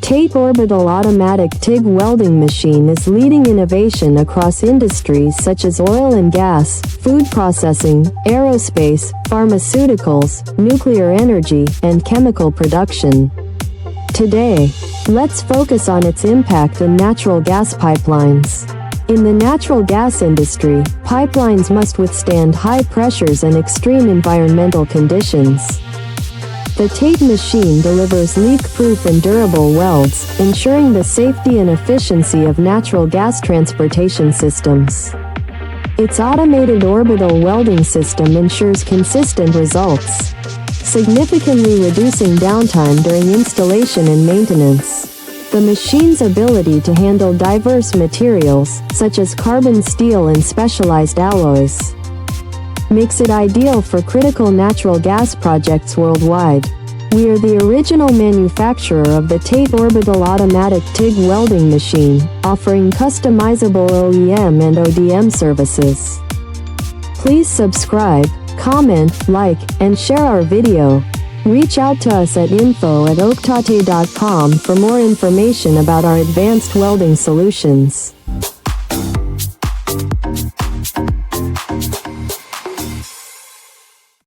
TATE Orbital Automatic TIG Welding Machine is leading innovation across industries such as oil and gas, food processing, aerospace, pharmaceuticals, nuclear energy, and chemical production. Today, let's focus on its impact in natural gas pipelines. In the natural gas industry, pipelines must withstand high pressures and extreme environmental conditions. The TATE machine delivers leak-proof and durable welds, ensuring the safety and efficiency of natural gas transportation systems. Its automated orbital welding system ensures consistent results, significantly reducing downtime during installation and maintenance. The machine's ability to handle diverse materials, such as carbon steel and specialized alloys, makes it ideal for critical natural gas projects worldwide. We are the original manufacturer of the TATE Orbital Automatic TIG Welding Machine, offering customizable OEM and ODM services. Please subscribe, comment, like, and share our video. Reach out to us at info@oaktate.com for more information about our advanced welding solutions.